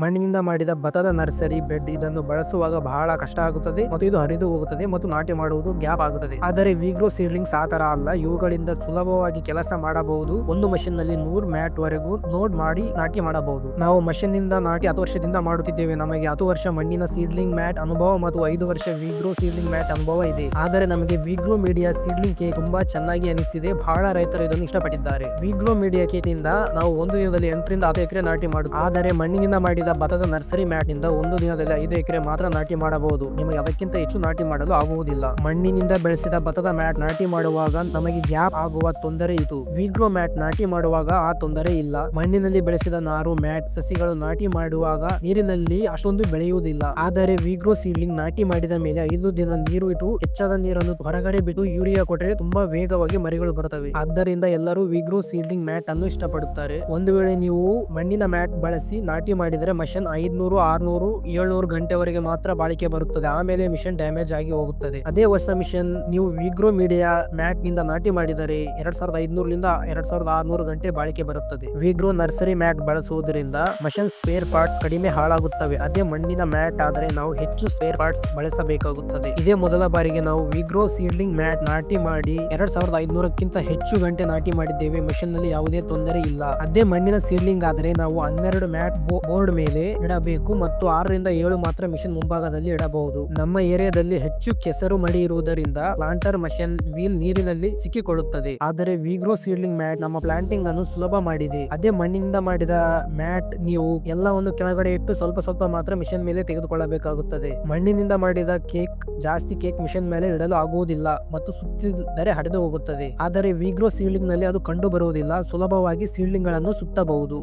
ಮಣ್ಣಿನಿಂದ ಮಾಡಿದ ಭತ್ತದ ನರ್ಸರಿ ಬೆಡ್ ಇದನ್ನು ಬಳಸುವಾಗ ಬಹಳ ಕಷ್ಟ ಆಗುತ್ತದೆ ಮತ್ತು ಇದು ಹರಿದು ಹೋಗುತ್ತದೆ ಮತ್ತು ನಾಟಿ ಮಾಡುವುದು ಗ್ಯಾಪ್ ಆಗುತ್ತದೆ. ಆದರೆ ವಿಗ್ರೋ ಸೀಡ್ಲಿಂಗ್ಸ್ ಆತರ ಅಲ್ಲ, ಇವುಗಳಿಂದ ಸುಲಭವಾಗಿ ಕೆಲಸ ಮಾಡಬಹುದು. ಒಂದು ಮಷೀನ್ ನಲ್ಲಿ 100 ಮ್ಯಾಟ್ ವರೆಗೂ ಲೋಡ್ ಮಾಡಿ ನಾಟಿ ಮಾಡಬಹುದು. ನಾವು ಮಷೀನ್ ನಿಂದ ನಾಟಿ 10 ವರ್ಷದಿಂದ ಮಾಡುತ್ತಿದ್ದೇವೆ. ನಮಗೆ 10 ವರ್ಷ ಮಣ್ಣಿನ ಸೀಡ್ಲಿಂಗ್ ಮ್ಯಾಟ್ ಅನುಭವ ಮತ್ತು 5 ವರ್ಷ ವಿಗ್ರೋ ಸೀಡ್ಲಿಂಗ್ ಮ್ಯಾಟ್ ಅನುಭವ ಇದೆ. ಆದರೆ ನಮಗೆ ವಿಗ್ರೋ ಮೀಡಿಯಾ ಸೀಡ್ಲಿಂಗ್ ಕೇಕ್ ತುಂಬಾ ಚೆನ್ನಾಗಿ ಅನಿಸಿದೆ. ಬಹಳ ರೈತರು ಇದನ್ನು ಇಷ್ಟಪಟ್ಟಿದ್ದಾರೆ. ವಿಗ್ರೋ ಮೀಡಿಯಾ ಕೇಕ್ ನಿಂದ ನಾವು ಒಂದು ದಿನದಲ್ಲಿ 8 ರಿಂದ 10 ಎಕರೆ ನಾಟಿ ಮಾಡುತ್ತೇವೆ. ಆದರೆ ಮಣ್ಣಿನಿಂದ ಮಾಡಿದ ಭತ್ತದ ನರ್ಸರಿ ಮ್ಯಾಟ್ ನಿಂದ ಒಂದು ದಿನದಲ್ಲಿ 5 ಎಕರೆ ಮಾತ್ರ ನಾಟಿ ಮಾಡಬಹುದು. ನಿಮಗೆ ಅದಕ್ಕಿಂತ ಹೆಚ್ಚು ನಾಟಿ ಮಾಡಲು ಆಗುವುದಿಲ್ಲ. ಮಣ್ಣಿನಿಂದ ಬೆಳೆಸಿದ ಭತ್ತದ ಮ್ಯಾಟ್ ನಾಟಿ ಮಾಡುವಾಗ ನಮಗೆ ಗ್ಯಾಪ್ ಆಗುವ ತೊಂದರೆ ಇತ್ತು. ವಿಗ್ರೋ ಮ್ಯಾಟ್ ನಾಟಿ ಮಾಡುವಾಗ ಆ ತೊಂದರೆ ಇಲ್ಲ. ಮಣ್ಣಿನಲ್ಲಿ ಬೆಳೆಸಿದ ನಾರು ಮ್ಯಾಟ್ ಸಸಿಗಳು ನಾಟಿ ಮಾಡುವಾಗ ನೀರಿನಲ್ಲಿ ಅಷ್ಟೊಂದು ಬೆಳೆಯುವುದಿಲ್ಲ. ಆದರೆ ವಿಗ್ರೋ ಸೀಡ್ಲಿಂಗ್ ನಾಟಿ ಮಾಡಿದ ಮೇಲೆ 5 ದಿನ ನೀರು ಇಟ್ಟು ಹೆಚ್ಚಾದ ನೀರನ್ನು ಹೊರಗಡೆ ಬಿಟ್ಟು ಯೂರಿಯಾ ಕೊಟ್ಟರೆ ತುಂಬಾ ವೇಗವಾಗಿ ಮರಿಗಳು ಬರುತ್ತವೆ. ಆದ್ದರಿಂದ ಎಲ್ಲರೂ ವಿಗ್ರೋ ಸೀಡ್ಲಿಂಗ್ ಮ್ಯಾಟ್ ಅನ್ನು ಇಷ್ಟಪಡುತ್ತಾರೆ. ಒಂದು ವೇಳೆ ನೀವು ಮಣ್ಣಿನ ಮ್ಯಾಟ್ ಬಳಸಿ ನಾಟಿ ಮಾಡಿದರೆ ಮಷೀನ್ 500, 600, 700 ಗಂಟೆವರೆಗೆ ಮಾತ್ರ ಬಾಳಿಕೆ ಬರುತ್ತದೆ. ಆಮೇಲೆ ಮಿಷನ್ ಡ್ಯಾಮೇಜ್ ಆಗಿ ಹೋಗುತ್ತದೆ. ಅದೇ ಹೊಸ ಮಿಷನ್ ನೀವು ವಿಗ್ರೋ ಮೀಡಿಯಾ ಮ್ಯಾಟ್ ನಿಂದ ನಾಟಿ ಮಾಡಿದರೆ 2500 ರಿಂದ 2600 ಗಂಟೆ ಬಾಳಿಕೆ ಬರುತ್ತದೆ. ವಿಗ್ರೋ ನರ್ಸರಿ ಮ್ಯಾಟ್ ಬಳಸುವುದರಿಂದ ಮಷೀನ್ ಸ್ಪೇರ್ ಪಾರ್ಟ್ಸ್ ಕಡಿಮೆ ಹಾಳಾಗುತ್ತವೆ. ಅದೇ ಮಣ್ಣಿನ ಮ್ಯಾಟ್ ಆದರೆ ನಾವು ಹೆಚ್ಚು ಸ್ಪೇರ್ ಪಾರ್ಟ್ಸ್ ಬಳಸಬೇಕಾಗುತ್ತದೆ. ಇದೇ ಮೊದಲ ಬಾರಿಗೆ ನಾವು ವಿಗ್ರೋ ಸೀಡ್ಲಿಂಗ್ ಮ್ಯಾಟ್ ನಾಟಿ ಮಾಡಿ 2500ಕ್ಕಿಂತ ಹೆಚ್ಚು ಗಂಟೆ ನಾಟಿ ಮಾಡಿದ್ದೇವೆ. ಮಷೀನ್ ನಲ್ಲಿ ಯಾವುದೇ ತೊಂದರೆ ಇಲ್ಲ. ಅದೇ ಮಣ್ಣಿನ ಸೀಡ್ಲಿಂಗ್ ಆದರೆ ನಾವು 12 ಮ್ಯಾಟ್ ಬೋರ್ಡ್ ಮೇಲೆ ಇಡಬೇಕು ಮತ್ತು 6 ರಿಂದ 7 ಮಾತ್ರ ಮಿಷನ್ ಮುಂಭಾಗದಲ್ಲಿ ಇಡಬಹುದು. ನಮ್ಮ ಏರಿಯಾದಲ್ಲಿ ಹೆಚ್ಚು ಕೆಸರು ಮಡಿ ಇರುವುದರಿಂದ ಪ್ಲಾಂಟರ್ ಮಷೀನ್ ವೀಲ್ ನೀರಿನಲ್ಲಿ ಸಿಕ್ಕಿಕೊಳ್ಳುತ್ತದೆ. ಆದರೆ ವಿಗ್ರೋ ಸೀಡ್ಲಿಂಗ್ ಮ್ಯಾಟ್ ನಮ್ಮ ಪ್ಲಾಂಟಿಂಗ್ ಅನ್ನು ಸುಲಭ ಮಾಡಿದೆ. ಅದೇ ಮಣ್ಣಿನಿಂದ ಮಾಡಿದ ಮ್ಯಾಟ್ ನೀವು ಎಲ್ಲವನ್ನು ಕೆಳಗಡೆ ಇಟ್ಟು ಸ್ವಲ್ಪ ಸ್ವಲ್ಪ ಮಾತ್ರ ಮಿಷನ್ ಮೇಲೆ ತೆಗೆದುಕೊಳ್ಳಬೇಕಾಗುತ್ತದೆ. ಮಣ್ಣಿನಿಂದ ಮಾಡಿದ ಕೇಕ್ ಜಾಸ್ತಿ ಕೇಕ್ ಮಿಷನ್ ಮೇಲೆ ಇಡಲು ಆಗುವುದಿಲ್ಲ ಮತ್ತು ಸುತ್ತಿದರೆ ಹರಿದು ಹೋಗುತ್ತದೆ. ಆದರೆ ವಿಗ್ರೋ ಸೀಡ್ಲಿಂಗ್ ನಲ್ಲಿ ಅದು ಕಂಡು ಬರುವುದಿಲ್ಲ. ಸುಲಭವಾಗಿ ಸೀಡ್ಲಿಂಗ್ ಗಳನ್ನು ಸುತ್ತಬಹುದು.